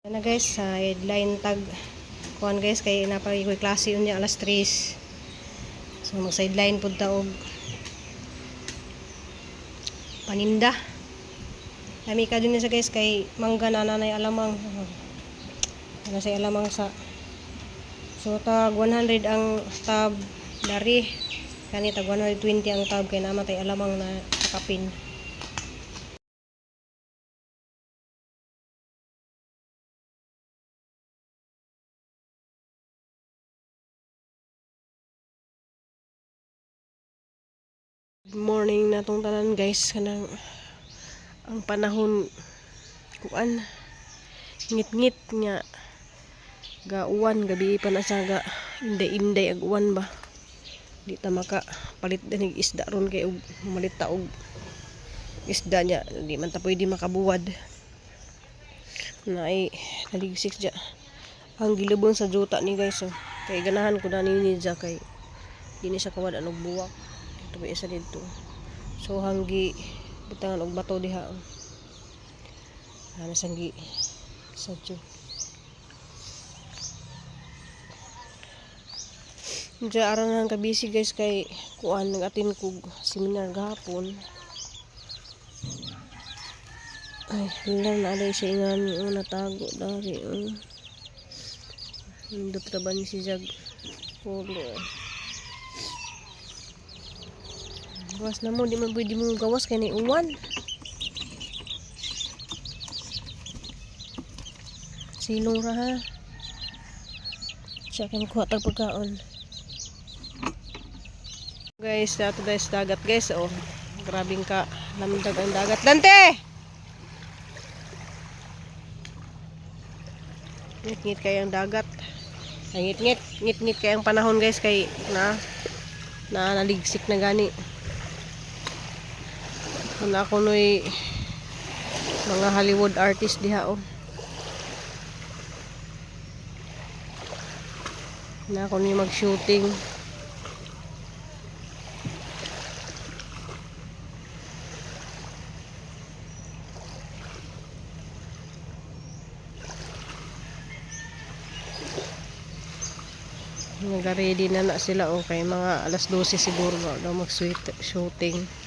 Yan na guys, sideline tag kuan guys kay napay koy klase unya alas 3. So mag sideline pud ta og paninda. Kami ka din sa guys kay mangga na nanay alamang. Ano say alamang sa so tag 100 ang tab dari. Kani tag 120 ang tab kay namatay alamang na kapin. Good morning na tong tanan guys, kanang ang panahon kuan ngit-ngit nga ga uwan gabi pa na siya ga inday-inday ag uwan ba, di ta maka palit danig isda ron kay malit ta og isda nya di man ta pwede makabuwad na ay naligsik dya ang gilubong sa juta ni guys. So kay ganahan ko na ni dya kay di ni siya kawad anog buwak ito ba isa dito. So hanggi butangan og bato diha ana sanggi sadyo dya aran nang kabisi guys kay kuan nag-atin kog seminar gahapon. Ay wala na alay siya ingani natago dari hindot raban ni si Jag pulo. Gawas na mo, di man pwede mo gawas kay na uwan. Silong ra ha. Siya kaya magkuha tag pagkaon. Guys, ato guys dagat guys. Oh, grabing ka lamdag ang dagat. Dante! Ngit-ngit kaya ang dagat. Ay, ngit-ngit kaya ang panahon guys kay na naligsik na gani. Wala ko noy mga Hollywood artist diha oh. Na ako ni mag-shooting. Nag-ready na sila okay, mga alas 12 siguro daw mag-shooting.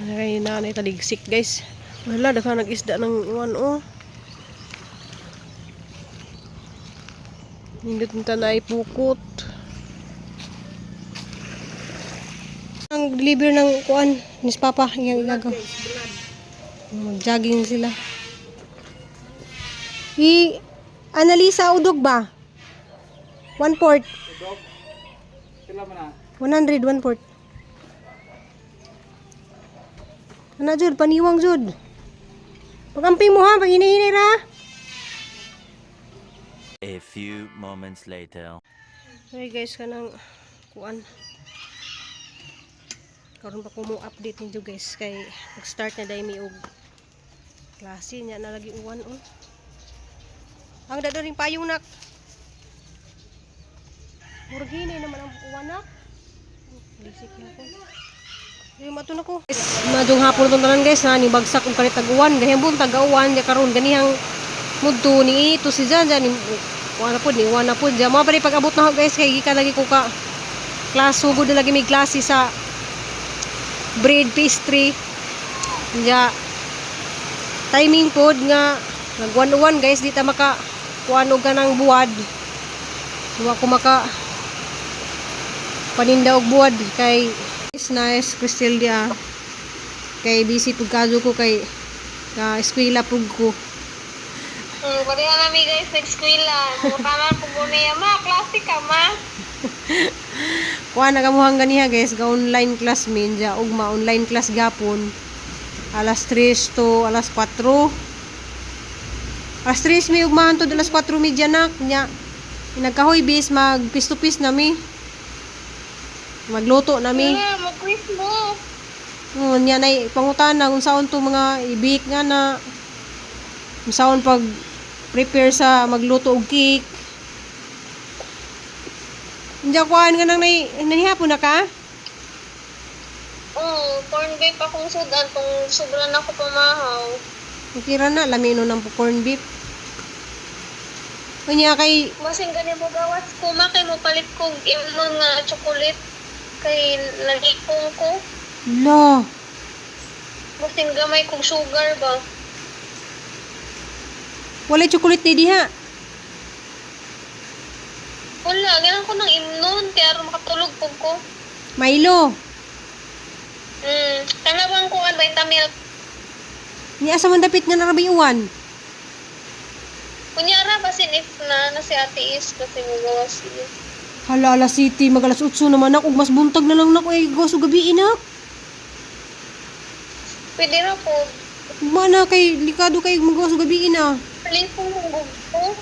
Kaya nanay taligsik guys. Wala, daka nag-isda ng iwan oh. Hindi tinta na ipukot. Ang deliver ng kuan, nis Papa, yung igagaw. Mag-jogging sila. Analisa udog ba? 1/4. Udog? Sila mo na? 100, 1/4. Ano jud, paniwang jud. Pagampi mo ha, pag hinihinay ra. A few moments later. Okay guys, kanang kuan. Karon pa ko mo update ninyo guys kay nag-start na dai mi og klase nya na lagi uwan oh. Ang dado ring payong nak. Murag hinay naman ang uwan nak. Lisik na ko. Yung mato na ko. Madung hapon itong tanan guys na ni bagsak ang kalit tag-uwan. Gahiyambon tag-uwan. Diya karon ganihang mudto ni ito si Jan. Ni uwan na po. Ni uwan na po. Diya mga pa rin pag-abot na guys. Kaya gika lagi ko ka klase. Hugod na lagi may klase sa bread pastry. Diya timing po nga nag-uwan-uwan guys. Di ta maka kuwanog ka ng buwad. Diwa ko maka paninda og buwad kay nice Crystal dia kay busy pug kaso ko kay ka eskwela pug ko. Pwede na namin guys nag-eskwela. Mukha pug niya ma, klase ka ma. Kuha na kamuhang ganiha guys, ga online class min ja ugma online class gapon. Alas 3 to alas 4. Alas 3 mi ugmahan to alas 4 media nak nya. Nagkahoy bis mag pis to pis nami. Magluto nami. Wala, mag-quiz mo. Nya nay pangutana kung saon to mga ibik nga na. Kung saon pag prepare sa magluto og cake. Diya kuhaan nga nang nanihapon na ka? Corn beef akong sudan kung sobra na ako pamahaw. Kira na, lamino ng corn beef. Kanya kay, Masing gani mo gawas kuma kay mo palit kog imong nga chocolate kay nagikong ko. lo, Masing gamay kog sugar ba. walay chocolate na diha. Wala, ganun ko ng imnon kaya aron makatulog pug ko. Milo. Kanabang ko an vitamin. Ni asa man dapit nga narabayuan. Kunyara basin if na si Ate Is kasi mo gawas siya. Hala, alas city, mag-alas 8 naman ako. Mas buntag na lang na ko ay gawas o gabi inak. Pwede na po. Mana kay, likado kay magawas o gabi ina. Palit po mong gusto.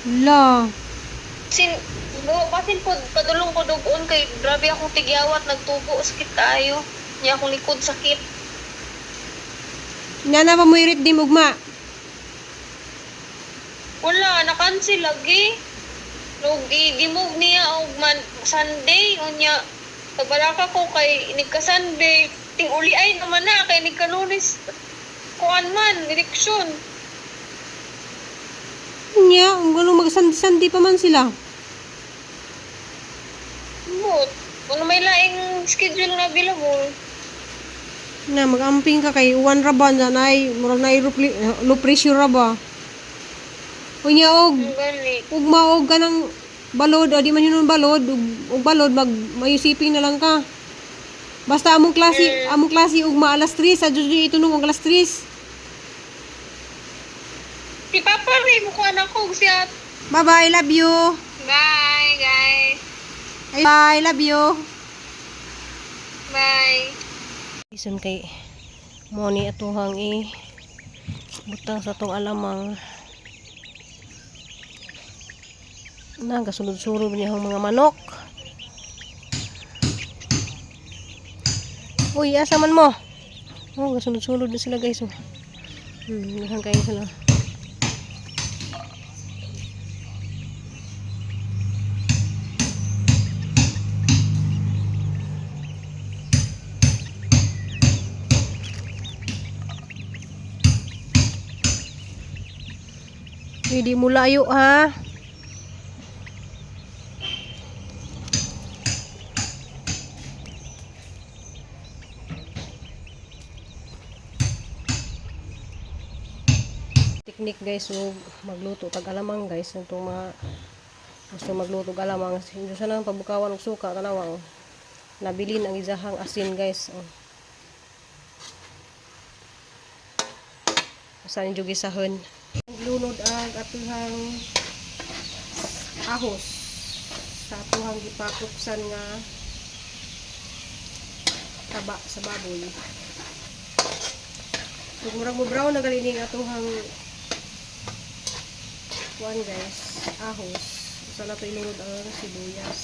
Hala. Basin po, padulong ko dugon kay grabe akong tigyawat, nagtubo, sakit tayo. Niya akong likod sakit. Nana pa mo irit di mugma. Wala, na-cancel lagi. Nung dimog niya og Sunday, unya, tabalaka ko kay inig ka Sunday. Ting-uli ay naman na, kay inig ka Lunes. Kuan man, eleksyon. Nya, ang ganun mag-sandi pa man sila. But, ano may laing schedule na available. Na, mag-amping ka kay uwan raban na ay, murag na low pressure raba. Unya og, Ang gani. ug maog ka ng balod, o di man yun balod, ug balod, mayusiping na lang ka. Basta among klase ugma alas 3, sa Diyo itunong og alas 3. Si Papa Ray, mukha na ko siya. Bye-bye, love you. Bye, guys. Bye, love you. Bye. Ison kay Moni atuhang butang sa tong alamang. Nagasulod-sulod niya ang mga manok. Uy, asa man mo? Oh, gasulod-sulod na sila guys. Oh. Nahan kayo sila. Hindi mo layo ha. Teknik guys, so magluto tag alamang guys, itong mga gusto magluto tag alamang, hindi sa nang pabukawan og suka tanawang nabilin ang izahang asin guys. Oh. Saan yung gisahon? Lunod ang atuhang ahos sa atuhang gipakuksan nga taba sa baboy. Kung murag mo brown na ganining atuhang kuan guys, ahos. Usa na to ilunod ang sibuyas.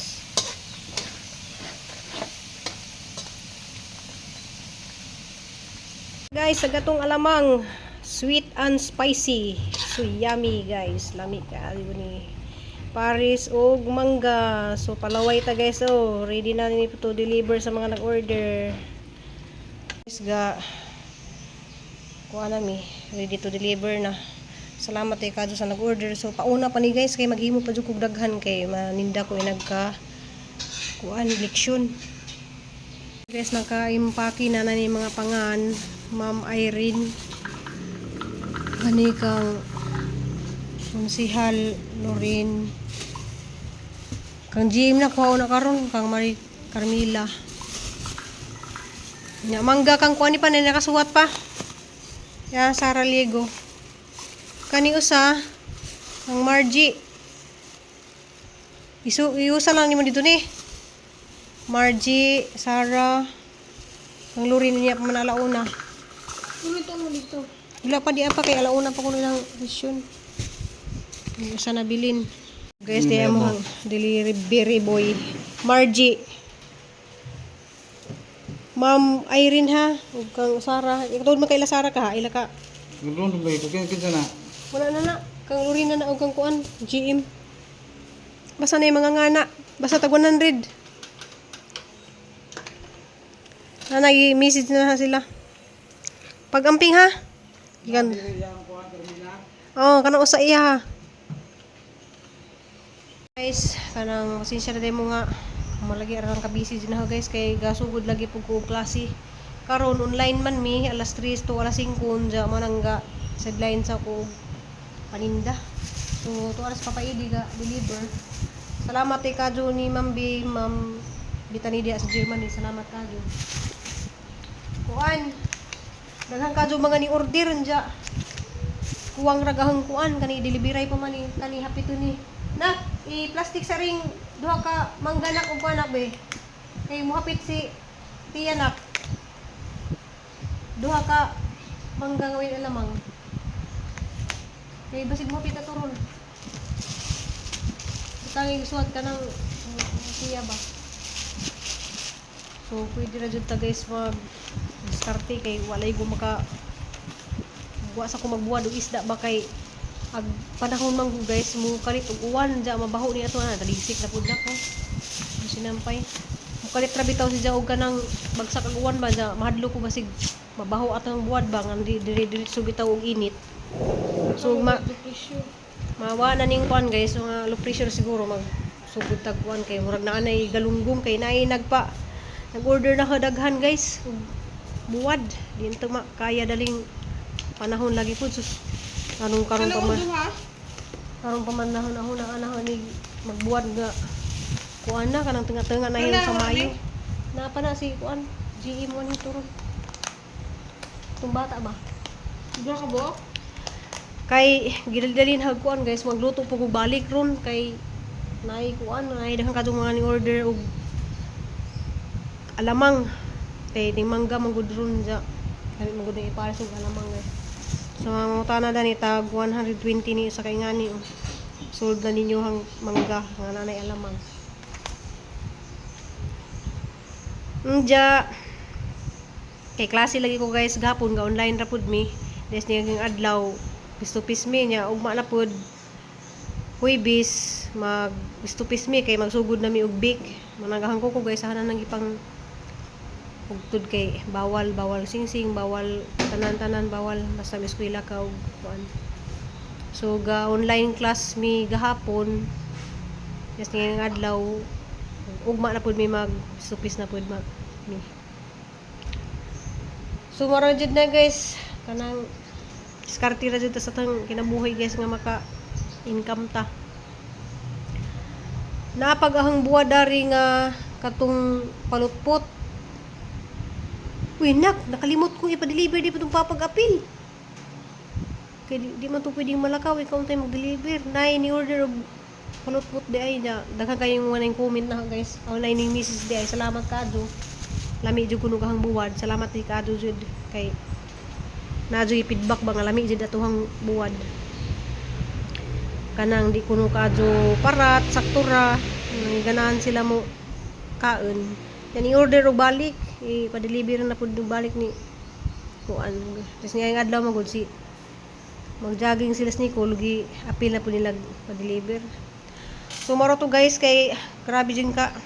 Guys, sa gatong alamang sweet and spicy. So yummy guys. Lami ka ni Paris og mangga. So palaway ta guys. Oh, ready na ni to deliver sa mga nag-order. Guys, kuha nami, ready to deliver na. Salamat kay kadto sa nag-order. So pauna pa ni guys kay maghimo pa jud kog daghan kay maninda ko nagka kuan leksyon. Guys, naka-impake na ni mga pangan. Ma'am Irene, kang Konsihal Lorin, kang GM na kuha na karon, kang Marie Carmila. Nya mangga kang kuani pa na nakasuwat pa. Ya Sara Liego. Kani usa ang Margie. Iusa lang nimo dito ni. Margie, Sara, ang Lorin niya pa man alauna. Dito. Wala pa di apa kay alauna pa kuno ng session. Usa na bilin. Guys, di mo delivery boy. Margie. Ma'am Irene ha, ug kang Sara. Ikaw man kay la Sara ka ha, ila ka. Gulong dum lagi ko kinsa na. Wala na na. Kang Lorena na ug kang kuan, GM. Basta na yung mga ngana. Basta tag 100. Nag-message na sila. Pag-amping ha. Ikan. Oh, kanang usa iya ha. Guys, kanang pasensya na mo nga. Malagi ra lang ka busy din ha guys kay gasugod lagi pug ko klase. Karon online man mi alas 3 to alas 5 unja manangga sideline sa ko paninda. So to alas papaidi ga deliver. Salamat kay kadyo ni Ma'am B, Ma'am Bitani dia sa Germany. Salamat kadyo. Kuan. Daghang kadyo mga ni order nja. Kuwang ragahang kuan kani delivery pa man ni kani happy to ni. Na, i-plastic sa ring duha ka mangganak ug anak be. Kay mohapit si tiyanak. Duha ka mangga ngawin alamang. Kay basig mohapit aturon. Tangi suwat ka ng siya ba? So, pwede na dyan ta guys mag-diskarte kay walay ko buwa sa ko magbuwa do isda ba kay ag panahon man ko guys mo kalit og uwan dya mabaho ni ato na talisik na pud na ko. Sinampay. Mo kalit ra bitaw si og kanang bagsak ag uwan ba dya mahadlo ko basig mabaho atong buwad ba nga dire so bitaw og init. So mawa na ning kuan guys, mga low pressure siguro mag sugod tag kuan kay murag naa nay galunggong kay naay nag-order na kadaghan guys. Buwad, di ito kaya daling panahon lagi pud sus. Karon pa man nahon ni magbuwad nga kuan na kanang tinga-tinga na yung sa Mayo. Napa na si kuan GM mo ni turon. Tung bata ba? Duha ka buok? Kay gidaldalin hag kuan guys magluto po kog balik ron kay naay kuan naay daghang kadtong mga ni order og alamang kay ting mangga manggod ron ja kami manggod ni ipares og alamang guys. So mangutana dani tag 120 ni sa kay ngani sold na ninyo hang mangga nga nanay alamang. Ja kay klase lagi ko guys gapon ga online ra pud mi des niyang adlaw gusto pismi niya ug na pod Huwebes mag gusto pismi kay magsugod na mi og bake managahan ko guys ana nang ipang ugtud kay bawal singsing bawal tanan bawal basta mi eskwela ka og kuan. So ga online class mi gahapon yes ngayong adlaw ugma na pod mi mag supis na pod mag mi. So mara jud na guys kanang diskarte ra jud ta sa tang kinabuhi guys nga maka income ta. Napag-ahang buwa dari nga katong palutpot. Uy nak, nakalimot ko ipa-deliver di pa itong papag-apil. Kaya di man ito pwedeng malakaw, ikaw tayo mag-deliver. Nay, ni-order og palutpot di ay niya. Daghang kayong mga comment na guys. Online ng Mrs. di ay. Salamat Kado. Lami jud kuno kahang buwad. Salamat ni Kado jud kay nadyo feedback ba nga lami jud atuhang buwad. Kanang di kuno Kado parat, saktura. Ganahan sila mo kaon. Yan i-order og balik. I-pa-deliver na po balik ni kuan. Tapos ngayong adlaw magod si mag-jogging sila ni Nicole, apil na po nila pa-deliver. So maro to guys kay grabe din ka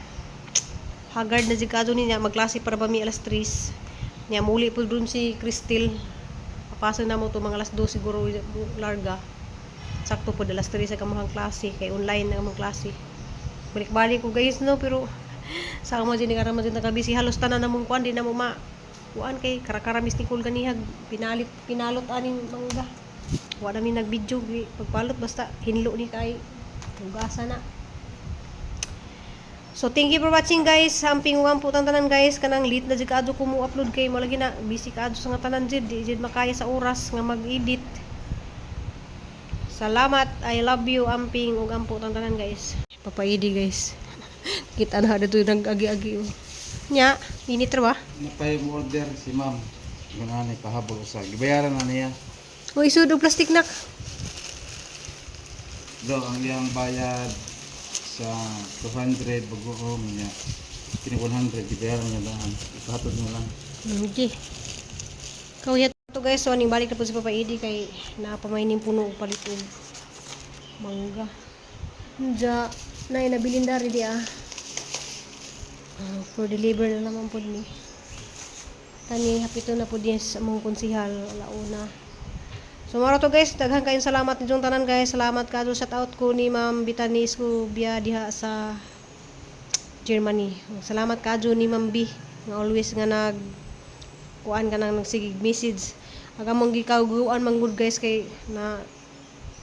haggard na jigado niya magklase para ba mi alas 3 niya muli po dun si Crystal papasok na mo to mga alas 2 siguro larga sakto po alas 3 sa kamuhang klase kay online na kamong klase balik-balik ko guys no pero sa mo din karama din nakabisi halos tanan namong kuan di na mo ma kuan kay karakaramis ni Nicole ganihag pinalot aning mangga wa na mi nag-video pagpalot basta hinlo ni kay ugasa na. So thank you for watching guys. Hamping uwang putang tanan guys kanang late na jud kaadto ko mo upload kay mo lagi na busy kaadto sa nga tanan jud di jud makaya sa oras nga mag-edit. Salamat. I love you amping ug ampo tang tanan guys. Papaidi guys. Kita na dito nag-agi-agi. Nya, init ra ba? Napay mo order si ma'am. Ganani pahabol sa gibayaran na niya. O isud og plastic nak. Do ang iyang bayad sa 200 bago niya. kini 100 gibayaran niya daan. Ipahatod mo lang. Okay. Kawiyat to guys, so ning balik na po si Papa Edi kay napamay ning puno og palit og mangga. Diya nay nabilin dari di for deliver na naman po ni. Kani hapito na po din sa mong konsihal launa. So maro to guys, daghan kayong salamat ninyong tanan guys. Salamat kadto, shout out ko ni Ma'am Bitanis ko biya diha sa Germany. Salamat kadto ni Ma'am B nga always nga nag kuan ka nang nagsigig message. Aga mong gikawguan man good guys kay na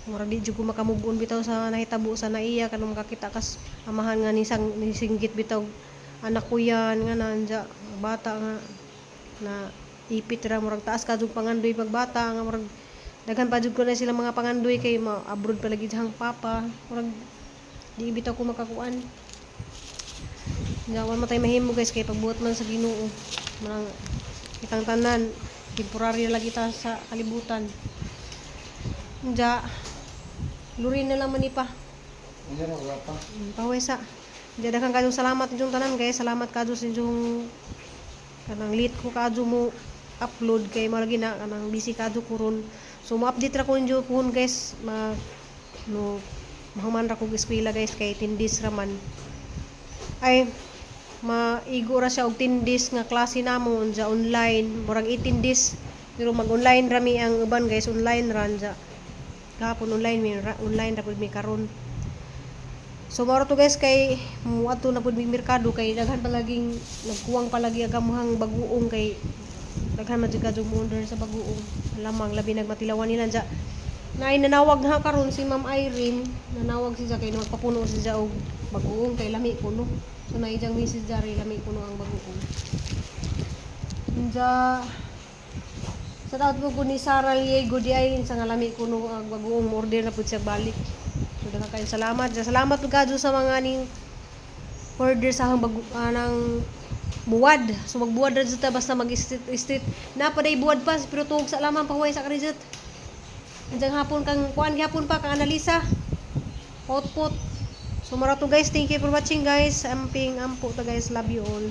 mura di jud ko makamove-on bitaw sa nahitabo sa naiya kanang makakita kas amahan nga ni singgit bitaw anak ko yan nga nanja bata nga na ipit ra murag taas kadug pangandoy pagbata nga murag daghan pa jud ko na sila mga pangandoy kay abroad pa lagi jang papa murag di bitaw ko makakuan. Jawan matay mahimo guys kay pagbuot man sa Ginoo. Marang kitang tanan temporary lagi ta sa kalibutan. Nja lurin na lang man pa. Ano wala pa? Pawesa. Nja daghang kadong salamat inyong tanan guys. Salamat kadto sa inyong kanang late ko kadto mo upload kay malagi na kanang busy kadto kuron. So mo-update ra ko inyo kun guys mahuman ra ko eskwela guys kay 10 days raman. Ay maigo ra siya og 10 days nga klase namon sa online murag 18 days pero mag-online rami ang uban guys online ran sa gahapon online ra pud mi karon. So maro to guys kay muadto na pud mi merkado kay daghan palaging nagkuwang palagi agamuhang baguong kay daghan man jud kadto mo order sa baguong lamang labi nagmatilawan nila sa nay nanawag na karon si Ma'am Irene nanawag siya kay magpapuno siya og baguong kay lami kuno. So na ijang message jari lami kuno ang baguong. Inja sa daot ko ni Sara Liego di ay sa lami kuno ang baguong order na pud siya balik. So daghang kayong salamat. Salamat pud kadto sa mga ning order sa nang buwad. So magbuwad ra jud ta basta mag-street. Napaday buwad pa pero tuog sa lamang pahuway sa karijut. Anjang hapon kang kuan gihapon pa kang analisa. Output. So mara to guys, thank you for watching guys. Amping ampo to guys, love you all.